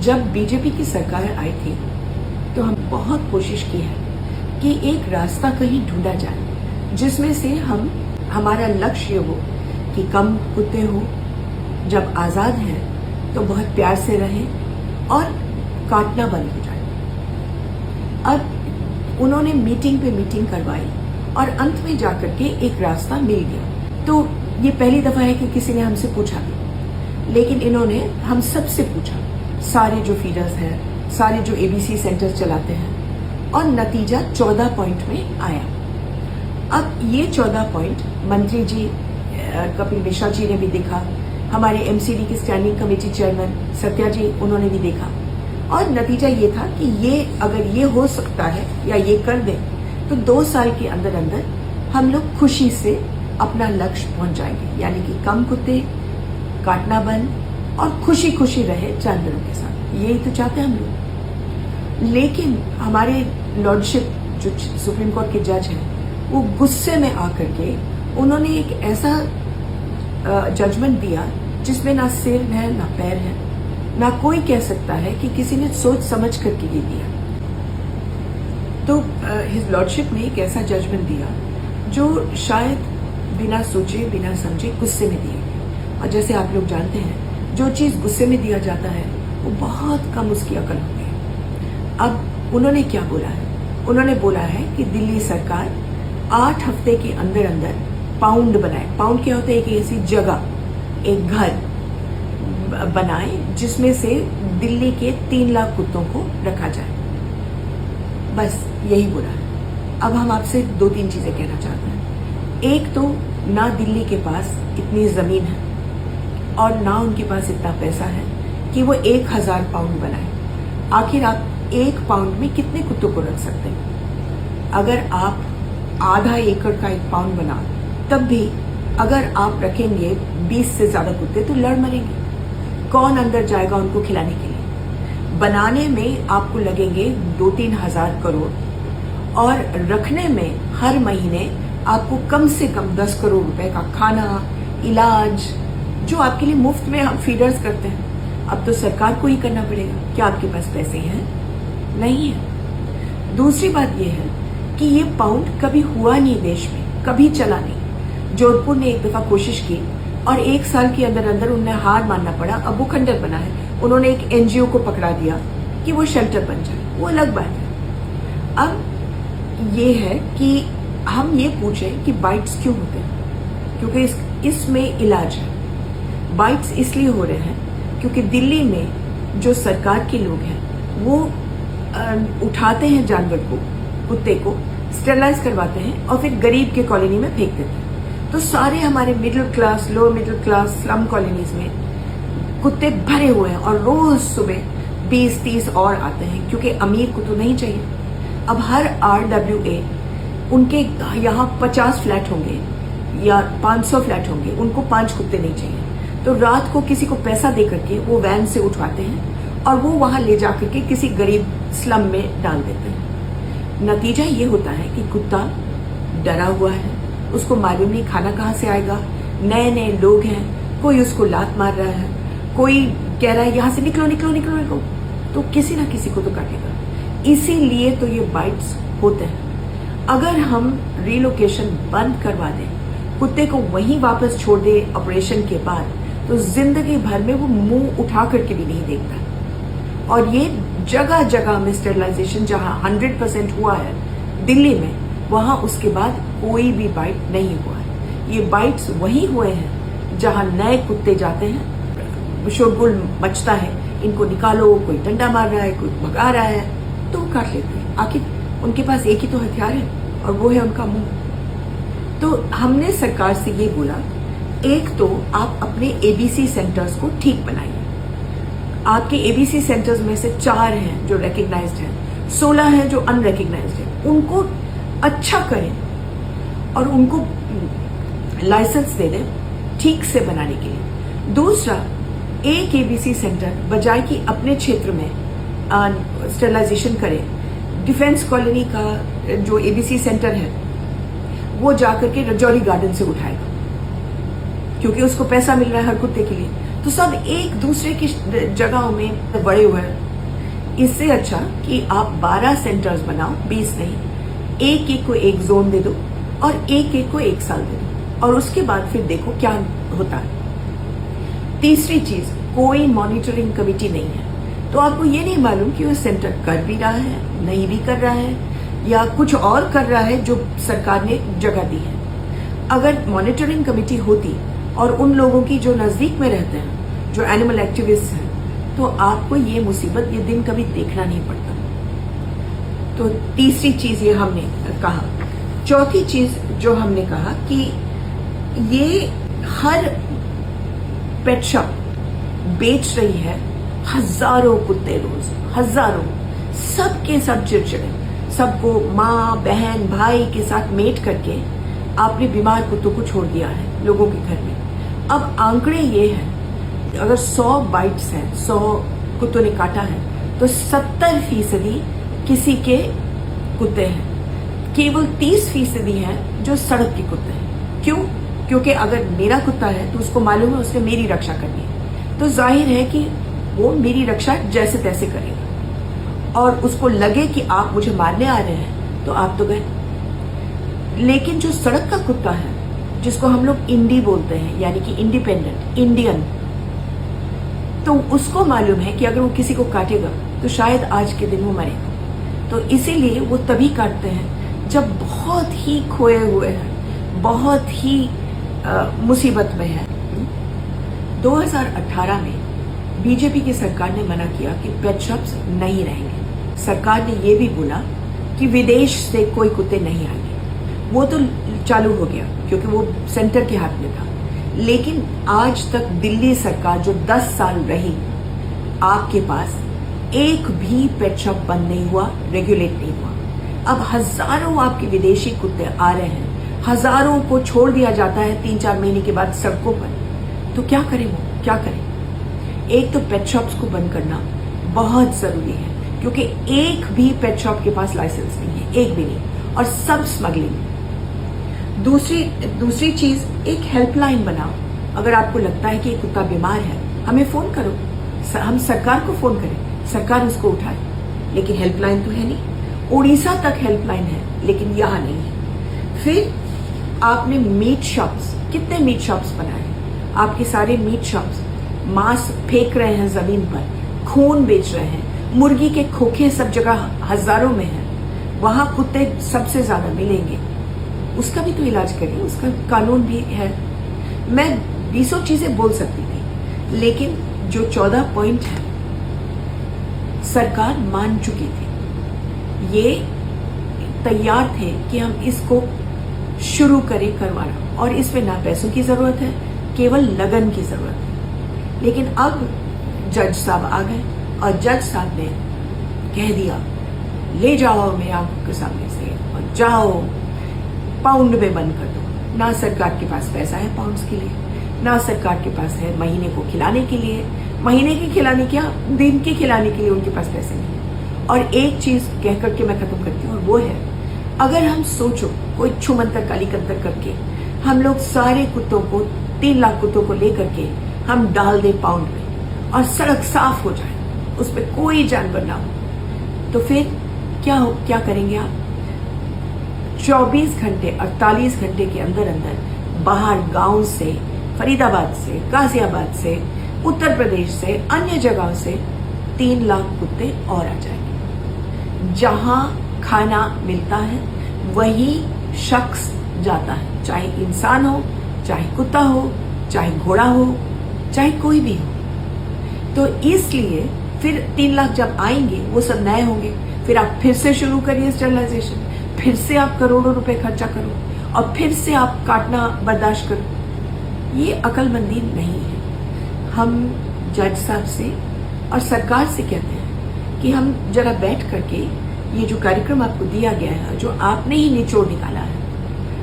जब बीजेपी की सरकार आई थी तो हम बहुत कोशिश की है कि एक रास्ता कहीं ढूंढा जाए जिसमें से हमारा लक्ष्य हो कि कम कुत्ते हो, जब आजाद हैं तो बहुत प्यार से रहें और काटना बंद हो जाए। अब उन्होंने मीटिंग पे मीटिंग करवाई और अंत में जाकर के एक रास्ता मिल गया। तो ये पहली दफा है कि किसी ने हमसे पूछा, लेकिन इन्होंने हम सबसे पूछा, सारे जो फीडर्स हैं, सारे जो एबीसी सेंटर्स चलाते हैं, और नतीजा 14 पॉइंट में आया। अब ये 14 पॉइंट मंत्री जी कपिल मिश्रा जी ने भी देखा, हमारे एमसीडी की स्टैंडिंग कमेटी चेयरमैन सत्या जी उन्होंने भी देखा, और नतीजा ये था कि ये अगर ये हो सकता है या ये कर दें तो 2 साल के अंदर अंदर हम लोग खुशी से अपना लक्ष्य पहुंच जाएंगे, यानी कि कम कुत्ते, काटना बंद और खुशी खुशी रहे जानवरों के साथ। यही तो चाहते हैं हम लोग। लेकिन हमारे लॉर्डशिप जो सुप्रीम कोर्ट के जज हैं वो गुस्से में आकर के उन्होंने एक ऐसा जजमेंट दिया जिसमें ना सिर है ना पैर है, ना कोई कह सकता है कि किसी ने सोच समझ करके ये दिया। तो हिज लॉर्डशिप ने एक ऐसा जजमेंट दिया जो शायद बिना सोचे बिना समझे गुस्से में दिया। और जैसे आप लोग जानते हैं, जो चीज गुस्से में दिया जाता है वो बहुत कम उसकी अकल होती है। अब उन्होंने क्या बोला है? उन्होंने बोला है कि दिल्ली सरकार 8 हफ्ते के अंदर अंदर पाउंड बनाए। पाउंड क्या होता है? एक ऐसी जगह, एक घर बनाए जिसमें से दिल्ली के 3 लाख कुत्तों को रखा जाए। बस यही बोला है। अब हम आपसे 2-3 चीजें कहना चाहते हैं। एक तो ना दिल्ली के पास इतनी जमीन है और ना उनके पास इतना पैसा है कि वो 1000 पाउंड बनाए। आखिर आप 1 पाउंड में कितने कुत्तों को रख सकते हैं? अगर आप आधा एकड़ का 1 पाउंड बना, तब भी अगर आप रखेंगे 20 से ज्यादा कुत्ते तो लड़ मरेंगे। कौन अंदर जाएगा उनको खिलाने के लिए? बनाने में आपको लगेंगे 2-3 हजार करोड़, और रखने में हर महीने आपको कम से कम 10 करोड़ रुपए का खाना, इलाज, जो आपके लिए मुफ्त में हम फीडर्स करते हैं, अब तो सरकार को ही करना पड़ेगा। क्या आपके पास पैसे हैं? नहीं है। दूसरी बात यह है कि ये पाउंड कभी हुआ नहीं देश में, कभी चला नहीं। जोधपुर ने एक दफा कोशिश की और 1 साल के अंदर अंदर उन्हें हार मानना पड़ा। अब वो खंडर बना है, उन्होंने एक एनजीओ को पकड़ा दिया कि वो शेल्टर बन जाए, वो अलग बात है। अब ये है कि हम ये पूछें कि बाइट्स क्यों होते हैं? क्योंकि इसमें इलाज है। बाइट्स इसलिए हो रहे हैं क्योंकि दिल्ली में जो सरकार के लोग हैं वो उठाते हैं जानवर को, कुत्ते को स्टेरलाइज करवाते हैं और फिर गरीब के कॉलोनी में फेंक देते हैं। तो सारे हमारे middle class, lower middle class, slum colonies में कुत्ते भरे हुए हैं और रोज सुबह 20-30 और आते हैं, क्योंकि अमीर को तो नहीं चाहिए। अब हर RWA उनके यहाँ 50 फ्लैट होंगे या 500 फ्लैट होंगे, उनको 5 कुत्ते नहीं चाहिए। तो रात को किसी को पैसा दे करके वो वैन से उठवाते हैं और वो वहां ले जाकर के किसी गरीब स्लम में डाल देते हैं। नतीजा ये होता है कि कुत्ता डरा हुआ है, उसको मालूम नहीं खाना कहाँ से आएगा, नए नए लोग हैं, कोई उसको लात मार रहा है, कोई कह रहा है यहां से निकलो निकलो निकलो निकलो, तो किसी ना किसी को तो काटेगा। इसीलिए तो ये बाइट्स होते हैं। अगर हम रिलोकेशन बंद करवा दें, कुत्ते को वहीं वापस छोड़ दे ऑपरेशन के बाद, तो जिंदगी भर में वो मुंह उठा करके भी नहीं देखता। और ये जगह जगह में स्टेरिलाइजेशन जहां 100% हुआ है दिल्ली में, वहां उसके बाद कोई भी बाइट नहीं हुआ है। ये बाइट्स वही हुए हैं जहां नए कुत्ते जाते हैं, शोरगुल मचता है, इनको निकालो, कोई डंडा मार रहा है, कोई भगा रहा है, तो वो काट लेते हैं। आखिर उनके पास एक ही तो हथियार है और वो है उनका मुंह। तो हमने सरकार से ये बोला, एक तो आप अपने एबीसी सेंटर्स को ठीक बनाइए। आपके एबीसी सेंटर्स में से 4 हैं जो रिकग्नाइज्ड हैं, 16 हैं जो अनरिकग्नाइज्ड हैं। उनको अच्छा करें और उनको लाइसेंस दे दें ठीक से बनाने के लिए। दूसरा, एक एबीसी सेंटर बजाय कि अपने क्षेत्र में स्टेरिलाइजेशन करे, डिफेंस कॉलोनी का जो एबीसी सेंटर है वो जाकर के रजौरी गार्डन से उठाएगा, क्योंकि उसको पैसा मिल रहा है हर कुत्ते के लिए। तो सब एक दूसरे की जगहों में बड़े हुए हैं। इससे अच्छा कि आप 12 सेंटर्स बनाओ, 20 नहीं, एक एक को एक जोन दे दो और एक एक को 1 साल दे दो और उसके बाद फिर देखो क्या होता है। तीसरी चीज, कोई मॉनिटरिंग कमेटी नहीं है, तो आपको ये नहीं मालूम कि वो सेंटर कर भी रहा है, नहीं भी कर रहा है, या कुछ और कर रहा है जो सरकार ने जगह दी है। अगर मॉनिटरिंग कमेटी होती और उन लोगों की जो नजदीक में रहते हैं, जो एनिमल एक्टिविस्ट हैं, तो आपको ये मुसीबत, ये दिन कभी देखना नहीं पड़ता। तो तीसरी चीज ये हमने कहा। चौथी चीज जो हमने कहा कि ये हर पेट शॉप बेच रही है हजारों कुत्ते रोज, हजारों, सबके सब चिड़चिड़े, सबको माँ बहन भाई के साथ मेट करके आपने बीमार कुत्तों को छोड़ दिया है लोगों के घर में। अब आंकड़े ये हैं, अगर 100 बाइट्स हैं, 100 कुत्तों ने काटा है, तो 70% किसी के कुत्ते हैं, केवल 30% हैं जो सड़क के कुत्ते हैं। क्यों? क्योंकि अगर मेरा कुत्ता है तो उसको मालूम है उसने मेरी रक्षा करनी है, तो जाहिर है कि वो मेरी रक्षा जैसे तैसे करेगा, और उसको लगे कि आप मुझे मारने आ रहे हैं तो आप तो गए। लेकिन जो सड़क का कुत्ता है, जिसको हम लोग इंडी बोलते हैं, यानी कि इंडिपेंडेंट इंडियन, तो उसको मालूम है कि अगर वो किसी को काटेगा तो शायद आज के दिन वो मरेगा। तो इसीलिए वो तभी काटते हैं जब बहुत ही खोए हुए हैं, बहुत ही मुसीबत में है। 2018 में बीजेपी की सरकार ने मना किया कि पेट शॉप्स नहीं रहेंगे। सरकार ने ये भी बोला कि विदेश से कोई कुत्ते नहीं आएंगे। वो तो चालू हो गया क्योंकि वो सेंटर के हाथ में था। लेकिन आज तक दिल्ली सरकार जो 10 साल रही, आपके पास एक भी पेट शॉप बंद नहीं हुआ, रेगुलेट नहीं हुआ। अब हजारों आपके विदेशी कुत्ते आ रहे हैं, हजारों को छोड़ दिया जाता है 3-4 महीने के बाद सड़कों पर। तो क्या करें वो, क्या करें? एक तो पेट शॉप्स को बंद करना बहुत जरूरी है, क्योंकि एक भी पेट शॉप के पास लाइसेंस नहीं है, एक भी नहीं, और सब स्मगलिंग। दूसरी चीज, एक हेल्पलाइन बनाओ। अगर आपको लगता है कि एक कुत्ता बीमार है, हमें फोन करो, हम सरकार को फोन करें, सरकार उसको उठाए। लेकिन हेल्पलाइन तो है नहीं। उड़ीसा तक हेल्पलाइन है लेकिन यहां नहीं है। फिर आपने मीट शॉप्स, कितने मीट शॉप्स बनाए? आपके सारे मीट शॉप्स मांस फेंक रहे हैं जमीन पर, खून बेच रहे हैं, मुर्गी के खोखे सब जगह हजारों में हैं, वहां कुत्ते सबसे ज्यादा मिलेंगे। उसका भी तो इलाज करिए, उसका कानून भी है। मैं 20 चीजें बोल सकती थी, लेकिन जो 14 पॉइंट है सरकार मान चुकी थी, ये तैयार थे कि हम इसको शुरू करें करवाना, और इसमें ना पैसों की जरूरत है, केवल लगन की जरूरत है। लेकिन अब जज साहब आ गए और जज साहब ने कह दिया, ले जाओ मेरे आंखों के सामने से और जाओ पाउंड में बंद कर दो। ना सरकार के पास पैसा है पाउंड्स के लिए, ना सरकार के पास है महीने को खिलाने के लिए, महीने की खिलाने क्या, दिन की खिलाने के लिए उनके पास पैसे नहीं है। और एक चीज कह करके मैं खत्म करती हूँ, और वो है, अगर हम सोचो कोई छुमंतर कालीकंतर करके हम लोग सारे कुत्तों को, 3 लाख कुत्तों को लेकर के हम डाल दें पाउंड में और सड़क साफ हो जाए, उस पर कोई जानवर ना हो, तो फिर क्या करेंगे आप? 24 घंटे 48 घंटे के अंदर अंदर बाहर गांव से, फरीदाबाद से, गाजियाबाद से, उत्तर प्रदेश से, अन्य जगहों से 3 लाख कुत्ते और आ जाएंगे। जहां खाना मिलता है वही शख्स जाता है, चाहे इंसान हो, चाहे कुत्ता हो, चाहे घोड़ा हो, चाहे कोई भी हो। तो इसलिए फिर 3 लाख जब आएंगे वो सब नए होंगे, फिर आप फिर से शुरू करिए स्टरलाइजेशन, फिर से आप करोड़ों रुपए खर्चा करो और फिर से आप काटना बर्दाश्त करो। ये अकलमंदी नहीं है। हम जज साहब से और सरकार से कहते हैं कि हम जरा बैठ करके ये जो कार्यक्रम आपको दिया गया है, जो आपने ही निचोड़ निकाला है,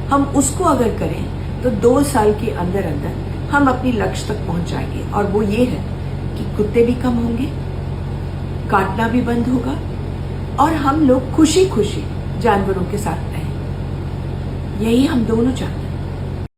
हम उसको अगर करें तो 2 साल के अंदर अंदर हम अपनी लक्ष्य तक पहुंच जाएंगे। और वो ये है कि कुत्ते भी कम होंगे, काटना भी बंद होगा, और हम लोग खुशी खुशी जानवरों के साथ रहें। यही हम दोनों चाहते हैं।